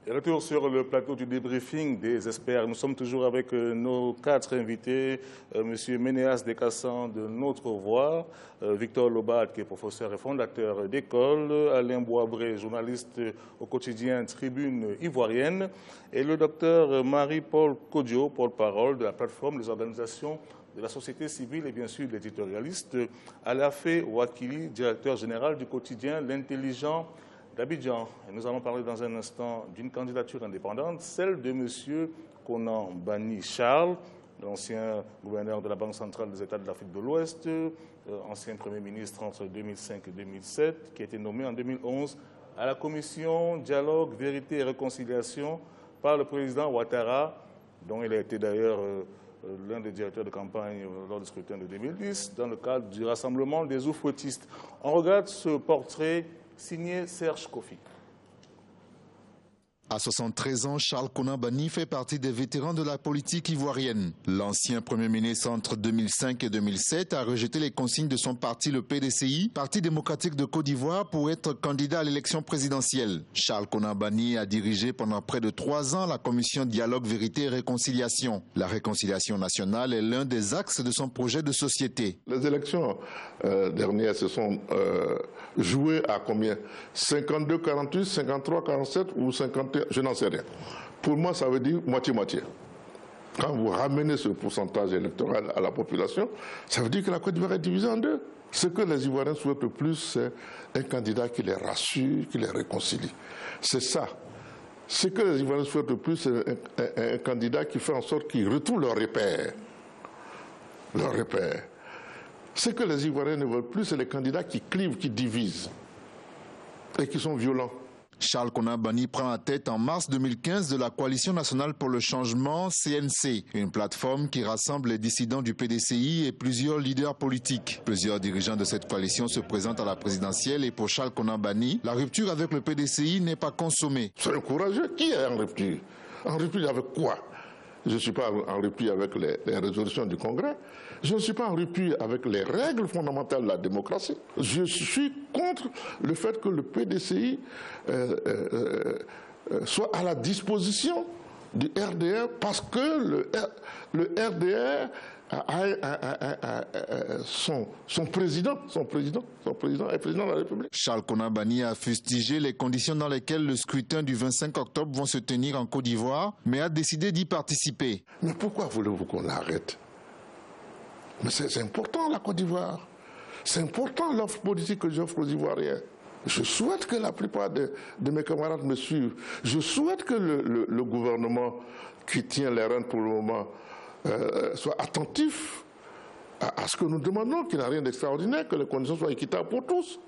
Et retour sur le plateau du débriefing des experts. Nous sommes toujours avec nos 4 invités. M. Ménéas Descassans de Notre Voix, Victor Lobat, qui est professeur et fondateur d'école, Alain Boabré, journaliste au quotidien Tribune Ivoirienne, et le docteur Marie-Paul Kodjo, porte-parole de la plateforme des organisations de la société civile et bien sûr l'éditorialiste, Alafé Ouakili, directeur général du quotidien L'Intelligent d'Abidjan. Et nous allons parler dans un instant d'une candidature indépendante, celle de M. Konan Banny Charles, l'ancien gouverneur de la Banque centrale des États de l'Afrique de l'Ouest, ancien Premier ministre entre 2005 et 2007, qui a été nommé en 2011 à la commission Dialogue, Vérité et Réconciliation par le président Ouattara, dont il a été d'ailleurs l'un des directeurs de campagne lors du scrutin de 2010, dans le cadre du rassemblement des oufouettistes. On regarde ce portrait signé Serge Kofi. À 73 ans, Charles Konan Banny fait partie des vétérans de la politique ivoirienne. L'ancien Premier ministre entre 2005 et 2007 a rejeté les consignes de son parti, le PDCI, Parti démocratique de Côte d'Ivoire, pour être candidat à l'élection présidentielle. Charles Konan Banny a dirigé pendant près de 3 ans la commission Dialogue, Vérité et Réconciliation. La réconciliation nationale est l'un des axes de son projet de société. Les élections dernières se sont jouées à combien? 52, 48, 53, 47 ou 51? Je n'en sais rien. Pour moi, ça veut dire moitié-moitié. Quand vous ramenez ce pourcentage électoral à la population, ça veut dire que la Côte d'Ivoire est divisée en deux. Ce que les Ivoiriens souhaitent le plus, c'est un candidat qui les rassure, qui les réconcilie. C'est ça. Ce que les Ivoiriens souhaitent le plus, c'est un candidat qui fait en sorte qu'ils retrouvent leur repère. Leur repère. Ce que les Ivoiriens ne veulent plus, c'est les candidats qui clivent, qui divisent et qui sont violents. Charles Konan Banny prend la tête en mars 2015 de la Coalition nationale pour le changement, CNC, une plateforme qui rassemble les dissidents du PDCI et plusieurs leaders politiques. Plusieurs dirigeants de cette coalition se présentent à la présidentielle et pour Charles Konan Banny, la rupture avec le PDCI n'est pas consommée. Soyons courageux. Qui est en rupture? En rupture avec quoi? Je ne suis pas en rupture avec les résolutions du Congrès. Je ne suis pas en rupture avec les règles fondamentales de la démocratie. Je suis contre le fait que le PDCI soit à la disposition du RDR parce que le RDR a son président est président de la République. Charles Konan Banny a fustigé les conditions dans lesquelles le scrutin du 25 octobre vont se tenir en Côte d'Ivoire, mais a décidé d'y participer. Mais pourquoi voulez-vous qu'on arrête? Mais c'est important la Côte d'Ivoire. C'est important l'offre politique que j'offre aux Ivoiriens. Je souhaite que la plupart de mes camarades me suivent. Je souhaite que le gouvernement qui tient les rênes pour le moment soit attentif à ce que nous demandons, qu'il n'y a rien d'extraordinaire, que les conditions soient équitables pour tous.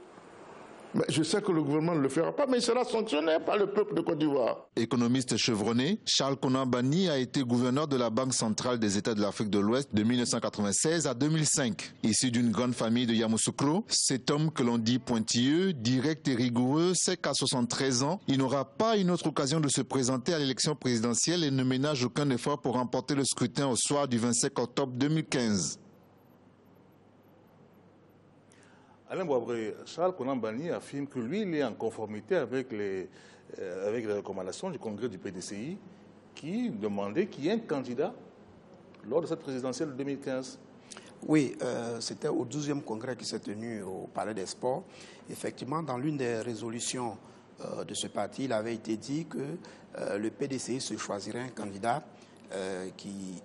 Mais je sais que le gouvernement ne le fera pas, mais il sera sanctionné par le peuple de Côte d'Ivoire. Économiste chevronné, Charles Konan Banny a été gouverneur de la Banque centrale des États de l'Afrique de l'Ouest de 1996 à 2005. Issu d'une grande famille de Yamoussoukro, cet homme que l'on dit pointilleux, direct et rigoureux, sait qu'à 73 ans, il n'aura pas une autre occasion de se présenter à l'élection présidentielle et ne ménage aucun effort pour remporter le scrutin au soir du 25 octobre 2015. Alain Boabré, Charles Konan Banny affirme que lui, il est en conformité avec les recommandations du congrès du PDCI qui demandait qu'il y ait un candidat lors de cette présidentielle de 2015. Oui, c'était au 12e congrès qui s'est tenu au Palais des Sports. Effectivement, dans l'une des résolutions de ce parti, il avait été dit que le PDCI se choisirait un candidat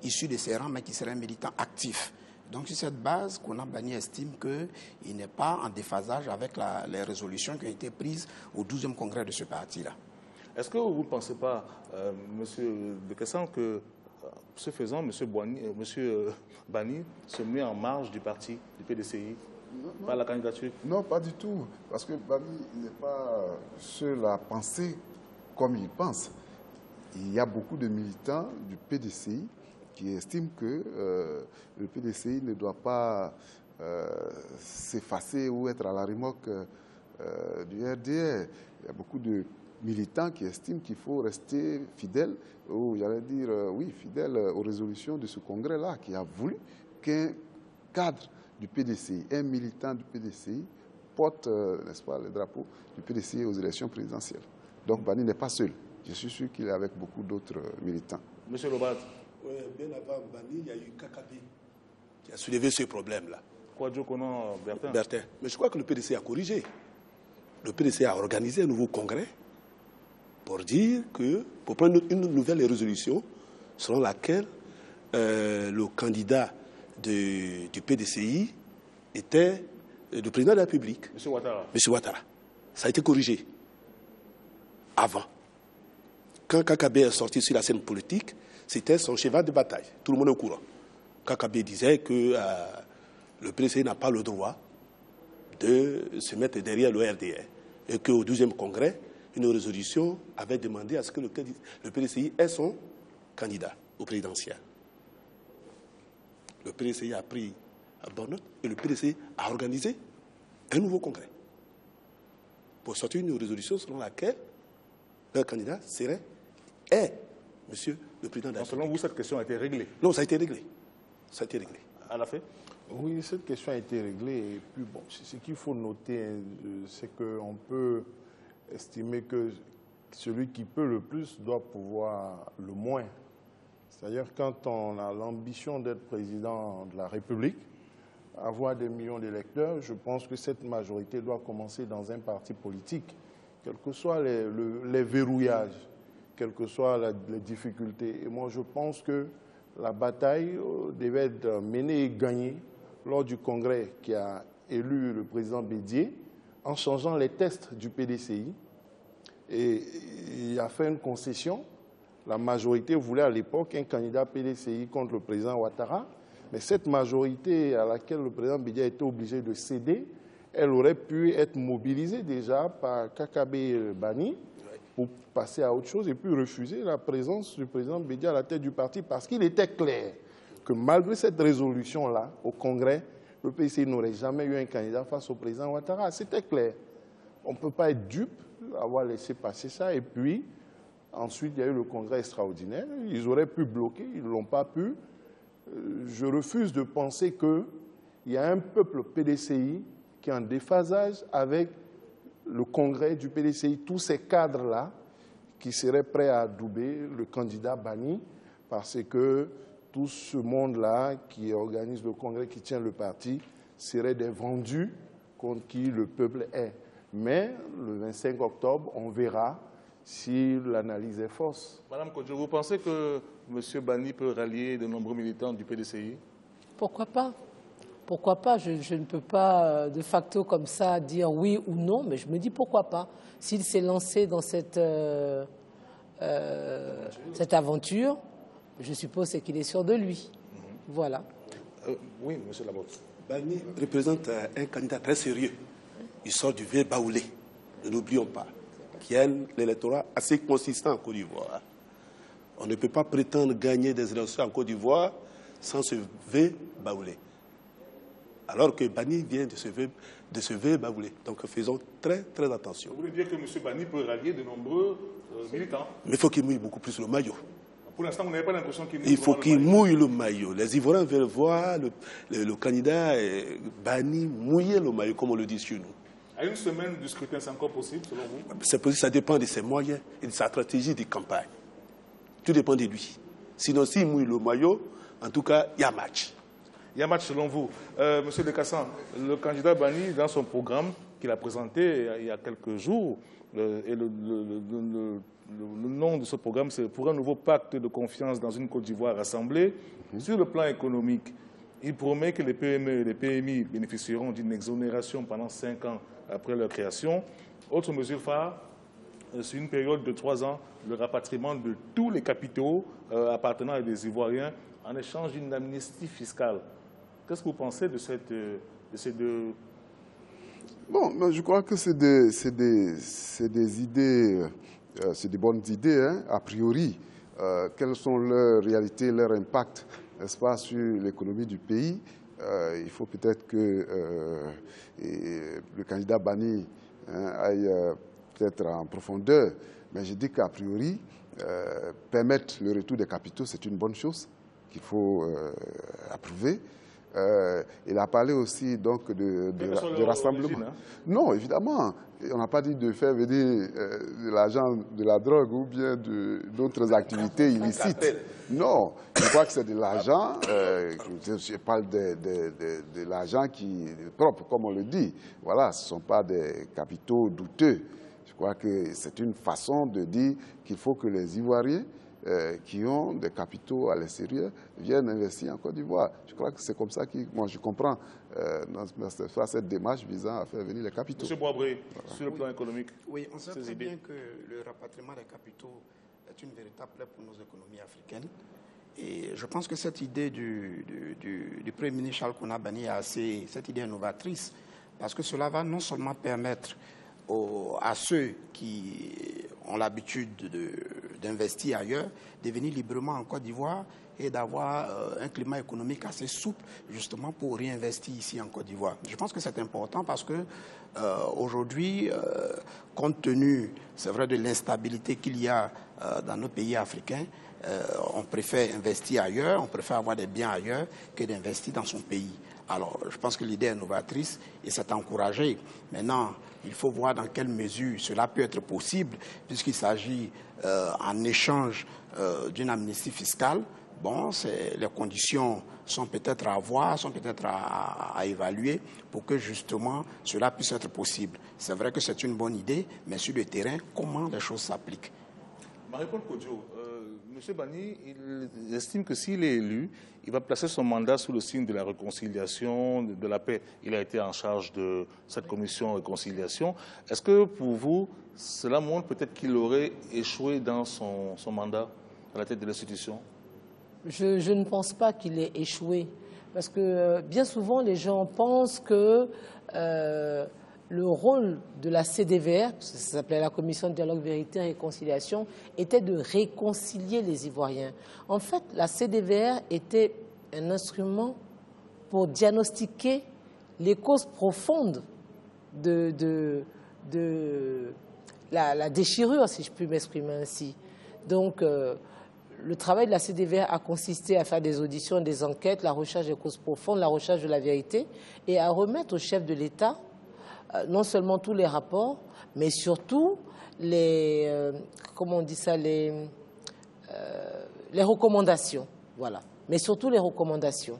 issu de ses rangs, mais qui serait un militant actif. Donc, sur cette base, Konan Banny estime qu'il n'est pas en déphasage avec les résolutions qui ont été prises au 12e congrès de ce parti-là. Est-ce que vous ne pensez pas, M. Descassans, que ce faisant, M. Banny se met en marge du parti, du PDCI, par la candidature? Non, pas du tout. Parce que Banny n'est pas seul à penser comme il pense. Il y a beaucoup de militants du PDCI qui estiment que le PDCI ne doit pas s'effacer ou être à la remorque du RDR. Il y a beaucoup de militants qui estiment qu'il faut rester fidèle, ou j'allais dire, oui, fidèle aux résolutions de ce congrès-là, qui a voulu qu'un cadre du PDCI, un militant du PDCI, porte, n'est-ce pas, le drapeau du PDCI aux élections présidentielles. Donc Banny n'est pas seul. je suis sûr qu'il est avec beaucoup d'autres militants. Monsieur Lobat. Oui, bien avant Bani, il y a eu Kakabe qui a soulevé ce problème-là. Kwadjo Konan Bertin. Bertin. Mais je crois que le PDC a corrigé. Le PDC a organisé un nouveau congrès pour dire que, pour prendre une nouvelle résolution selon laquelle le candidat du PDCI était le président de la République. Monsieur Ouattara. Monsieur Ouattara. Ça a été corrigé. Avant. Quand Kakabe est sorti sur la scène politique, c'était son cheval de bataille. Tout le monde est au courant. Kakabe disait que le PDCI n'a pas le droit de se mettre derrière le RDR. Et qu'au 12e congrès, une résolution avait demandé à ce que le PDCI ait son candidat au présidentiel. Le PDCI a pris à bonne note et le PDCI a organisé un nouveau congrès pour sortir une résolution selon laquelle leur candidat est monsieur le président de la République. Selon vous, cette question a été réglée? Non, ça a été réglé. Ça a été réglé. À la fin? Oui, cette question a été réglée. Et puis, bon, ce qu'il faut noter, c'est qu'on peut estimer que celui qui peut le plus doit pouvoir le moins. C'est-à-dire quand on a l'ambition d'être président de la République, avoir des millions d'électeurs, je pense que cette majorité doit commencer dans un parti politique, quels que soient les verrouillages, quelles que soient les difficultés. Et moi, je pense que la bataille devait être menée et gagnée lors du congrès qui a élu le président Bédié, en changeant les tests du PDCI. Et il a fait une concession. La majorité voulait à l'époque un candidat PDCI contre le président Ouattara. Mais cette majorité à laquelle le président Bédié a été obligé de céder, elle aurait pu être mobilisée déjà par Kakabe Bani pour passer à autre chose et puis refuser la présence du président Bédié à la tête du parti parce qu'il était clair que malgré cette résolution-là, au Congrès, le PDCI n'aurait jamais eu un candidat face au président Ouattara. C'était clair. On ne peut pas être dupe, avoir laissé passer ça. Et puis, ensuite, il y a eu le Congrès extraordinaire. Ils auraient pu bloquer, ils ne l'ont pas pu. Je refuse de penser qu'il y a un peuple PDCI qui est en déphasage avec le Congrès du PDCI, tous ces cadres-là qui seraient prêts à adouber le candidat Bani parce que tout ce monde-là qui organise le congrès, qui tient le parti, seraient des vendus contre qui le peuple est. Mais le 25 octobre, on verra si l'analyse est fausse. Madame Kodjo, vous pensez que M. Bani peut rallier de nombreux militants du PDCI? Pourquoi pas? Pourquoi pas? Je ne peux pas de facto comme ça dire oui ou non, mais je me dis pourquoi pas. S'il s'est lancé dans cette aventure, je suppose qu'il est sûr de lui. Voilà. Oui, M. Lamotte. Bani représente un candidat très sérieux. Il sort du vieux Baoulé, ne l'oublions pas, qui a un électorat assez consistant en Côte d'Ivoire. On ne peut pas prétendre gagner des élections en Côte d'Ivoire sans ce vieux Baoulé. Alors que Bani vient de ce vieux Baoulé. Donc faisons très, très attention. Vous voulez dire que M. Bani peut rallier de nombreux militants? Mais il faut qu'il mouille beaucoup plus le maillot. Pour l'instant, vous n'avez pas l'impression qu'il mouille? Il faut qu'il mouille le maillot. Les Ivoiriens veulent voir le candidat Bani mouiller le maillot, comme on le dit chez nous. À une semaine du scrutin, c'est encore possible, selon vous? C'est possible, ça dépend de ses moyens et de sa stratégie de campagne. Tout dépend de lui. Sinon, s'il mouille le maillot, en tout cas, il y a match. Il y a match selon vous. Monsieur Dekassan, le candidat Bani, dans son programme qu'il a présenté il y a quelques jours, et le nom de ce programme, c'est pour un nouveau pacte de confiance dans une Côte d'Ivoire rassemblée. Sur le plan économique, il promet que les PME et les PMI bénéficieront d'une exonération pendant 5 ans après leur création. Autre mesure phare, sur une période de 3 ans, le rapatriement de tous les capitaux appartenant à des Ivoiriens en échange d'une amnistie fiscale. Qu'est-ce que vous pensez de ces deux? Bon, je crois que c'est des idées, c'est des bonnes idées, hein, a priori. Quelles sont leurs réalités, leur impact, n'est-ce pas, sur l'économie du pays? Il faut peut-être que le candidat Bani aille peut-être en profondeur. Mais je dis qu'a priori, permettre le retour des capitaux, c'est une bonne chose qu'il faut approuver. Il a parlé aussi donc de rassemblement. Hein? Non, évidemment. On n'a pas dit de faire venir de l'argent de la drogue ou bien d'autres activités illicites. Non, je crois que c'est de l'argent, je parle de l'argent qui est propre, comme on le dit. Voilà, ce ne sont pas des capitaux douteux. Je crois que c'est une façon de dire qu'il faut que les Ivoiriens qui ont des capitaux à l'extérieur viennent investir en Côte d'Ivoire. Je crois que c'est comme ça que moi je comprends cette démarche visant à faire venir les capitaux. Monsieur Boisbré, sur le plan économique. Oui, on sait très bien que le rapatriement des capitaux est une véritable plaie pour nos économies africaines. Et je pense que cette idée du Premier ministre Charles Kouna Bani est cette idée innovatrice, parce que cela va non seulement permettre à ceux qui ont l'habitude d'investir ailleurs, de venir librement en Côte d'Ivoire et d'avoir un climat économique assez souple, justement pour réinvestir ici en Côte d'Ivoire. Je pense que c'est important parce que aujourd'hui, compte tenu, c'est vrai, de l'instabilité qu'il y a dans nos pays africains, on préfère investir ailleurs, on préfère avoir des biens ailleurs que d'investir dans son pays. Alors, je pense que l'idée est novatrice et c'est encouragé. Maintenant, il faut voir dans quelle mesure cela peut être possible, puisqu'il s'agit en échange d'une amnistie fiscale. Bon, les conditions sont peut-être à voir, sont peut-être à évaluer pour que justement cela puisse être possible. C'est vrai que c'est une bonne idée, mais sur le terrain, comment les choses s'appliquent? Marie-Paul Kodjo, M. Bani, il estime que s'il est élu, il va placer son mandat sous le signe de la réconciliation, de la paix. Il a été en charge de cette commission réconciliation. Est-ce que pour vous, cela montre peut-être qu'il aurait échoué dans son mandat à la tête de l'institution? Je ne pense pas qu'il ait échoué. Parce que bien souvent, les gens pensent que le rôle de la CDVR, ça s'appelait la Commission de dialogue, vérité et réconciliation, était de réconcilier les Ivoiriens. En fait, la CDVR était un instrument pour diagnostiquer les causes profondes de la déchirure, si je puis m'exprimer ainsi. Donc, le travail de la CDVR a consisté à faire des auditions, des enquêtes, la recherche des causes profondes, la recherche de la vérité, et à remettre au chef de l'État non seulement tous les rapports, mais surtout les recommandations. Voilà. Mais surtout les recommandations.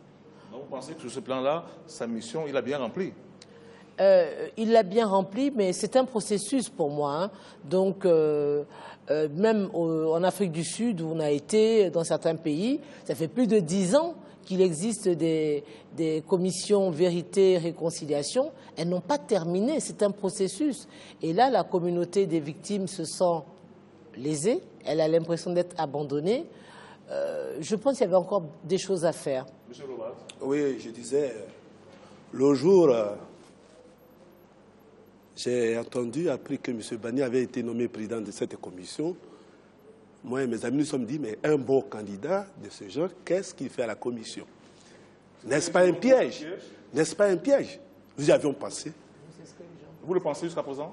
Donc vous pensez que sur ce plan-là, sa mission, il a bien rempli? Il l'a bien rempli, mais c'est un processus pour moi. Hein. Donc, même en Afrique du Sud, où on a été, dans certains pays, ça fait plus de 10 ans qu'il existe des commissions vérité et réconciliation. Elles n'ont pas terminé, c'est un processus. Et là, la communauté des victimes se sent lésée, elle a l'impression d'être abandonnée. Je pense qu'il y avait encore des choses à faire. Monsieur Lobat. Oui, je disais, le jour, j'ai appris que M. Bani avait été nommé président de cette commission. Moi et mes amis nous sommes dit, mais un bon candidat de ce genre, qu'est-ce qu'il fait à la commission? N'est-ce pas un piège? N'est-ce pas un piège? Nous y avions pensé. Vous le pensez jusqu'à présent?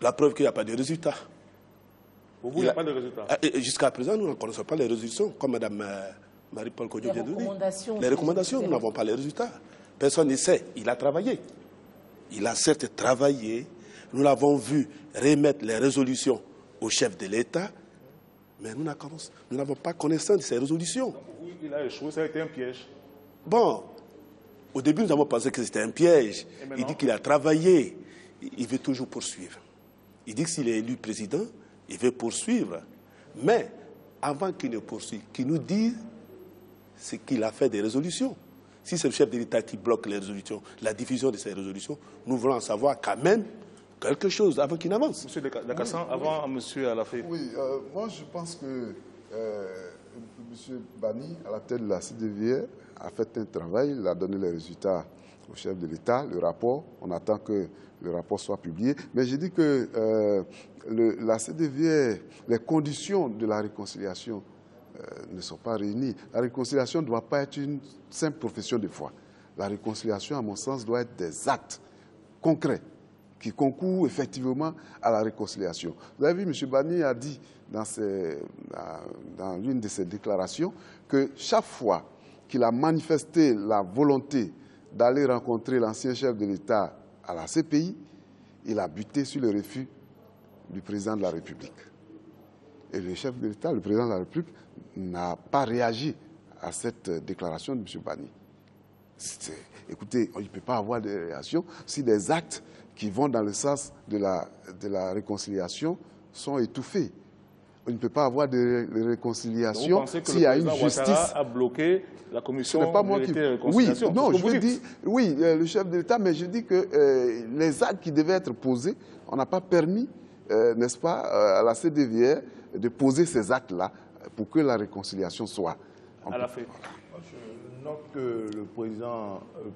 La preuve qu'il n'y a pas de résultat. Pour vous, il n'y a pas de résultat? Jusqu'à présent, nous ne connaissons pas les résultats, comme Mme Marie-Paul Kodjo vient de dire. Les recommandations, nous n'avons pas les résultats. Personne ne sait. Il a travaillé. Il a certes travaillé. Nous l'avons vu remettre les résolutions au chef de l'État, mais nous n'avons pas connaissance de ces résolutions. Donc pour vous, il a échoué, ça a été un piège. Bon, au début, nous avons pensé que c'était un piège. Il dit qu'il a travaillé. Il veut toujours poursuivre. Il dit que s'il est élu président, il veut poursuivre. Mais avant qu'il ne poursuive, qu'il nous dise ce qu'il a fait des résolutions. Si c'est le chef de l'État qui bloque les résolutions, la diffusion de ces résolutions, nous voulons en savoir quand même quelque chose avant qu'il n'avance. Monsieur Dakassan, avant Monsieur Alafé. Oui, moi je pense que M. Bani, à la tête de la CDVR, a fait un travail, il a donné les résultats au chef de l'État, le rapport, on attend que le rapport soit publié. Mais j'ai dit que la CDVR, les conditions de la réconciliation ne sont pas réunies. La réconciliation ne doit pas être une simple profession de foi. La réconciliation, à mon sens, doit être des actes concrets qui concourent effectivement à la réconciliation. Vous avez vu, M. Bani a dit dans l'une de ses déclarations que chaque fois qu'il a manifesté la volonté d'aller rencontrer l'ancien chef de l'État à la CPI, il a buté sur le refus du président de la République. Et le chef de l'État, le président de la République, n'a pas réagi à cette déclaration de M. Bani. Écoutez, il ne peut pas avoir de réaction si des actes qui vont dans le sens de la réconciliation sont étouffés. Il ne peut pas avoir de réconciliation s'il y a une justice. Ouattara a bloqué la commission de réconciliation. Oui, non, je dis, oui, le chef de l'État, mais je dis que les actes qui devaient être posés, on n'a pas permis, n'est-ce pas, à la CDVR de poser ces actes-là pour que la réconciliation soit. À la fin. Je note que le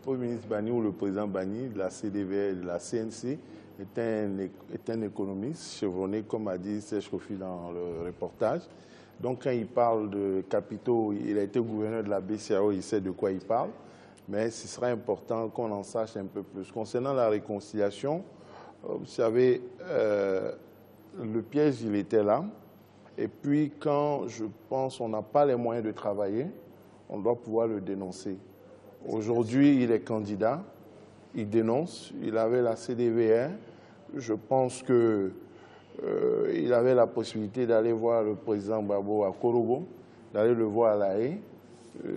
Premier ministre Bani ou le président Bani de la CDVR et de la CNC est un économiste chevronné, comme a dit Serge Kofi dans le reportage. Donc quand il parle de capitaux, il a été gouverneur de la BCAO, il sait de quoi il parle. Mais ce sera important qu'on en sache un peu plus. Concernant la réconciliation, vous savez, le piège, il était là. Et puis quand je pense qu'on n'a pas les moyens de travailler, on doit pouvoir le dénoncer. Aujourd'hui, il est candidat. Il dénonce, il avait la CDVR. Je pense qu'il avait la possibilité d'aller voir le président Gbagbo à Korogo, d'aller le voir à La Haye.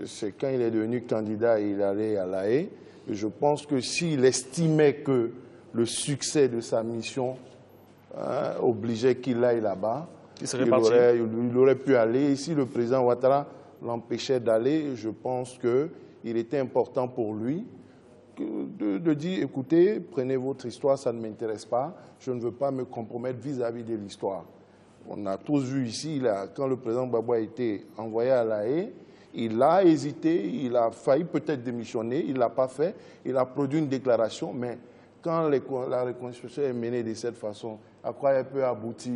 C'est quand il est devenu candidat, il allait à La Haye. Et je pense que s'il estimait que le succès de sa mission obligeait qu'il aille là-bas, il aurait pu aller. Et si le président Ouattara l'empêchait d'aller, je pense qu'il était important pour lui de dire, écoutez, prenez votre histoire, ça ne m'intéresse pas, je ne veux pas me compromettre vis-à-vis de l'histoire. On a tous vu ici, quand le président Gbagbo a été envoyé à La Haye, il a hésité, il a failli peut-être démissionner, il ne l'a pas fait, il a produit une déclaration, mais quand la reconstruction est menée de cette façon, à quoi elle peut aboutir?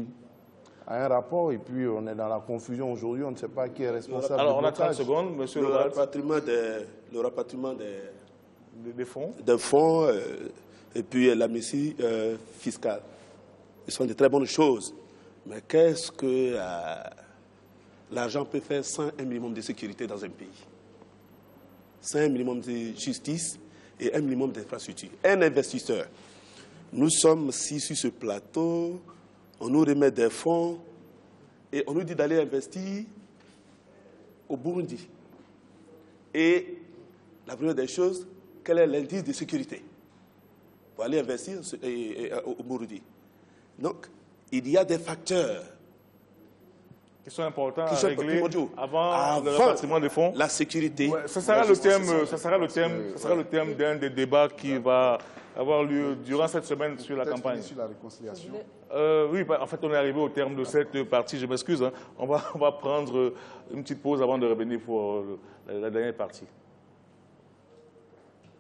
À un rapport, et puis on est dans la confusion aujourd'hui, on ne sait pas qui est responsable. Alors on a 30 secondes, monsieur le rapatriement des fonds, et puis l'amnistie fiscale. Ce sont de très bonnes choses. Mais qu'est-ce que l'argent peut faire sans un minimum de sécurité dans un pays? Sans un minimum de justice et un minimum d'infrastructure. Un investisseur, nous sommes ici sur ce plateau, on nous remet des fonds et on nous dit d'aller investir au Burundi. Et la première des choses, quel est l'indice de sécurité pour aller investir au Burundi? Donc, il y a des facteurs qui sont importants à régler avant le rapatriement des fonds. La sécurité. Ouais, ça sera le thème d'un des débats qui va avoir lieu durant cette semaine sur la campagne. Sur la réconciliation. Oui, en fait, on est arrivé au terme de cette partie. Je m'excuse. Hein. On va prendre une petite pause avant de revenir pour la dernière partie.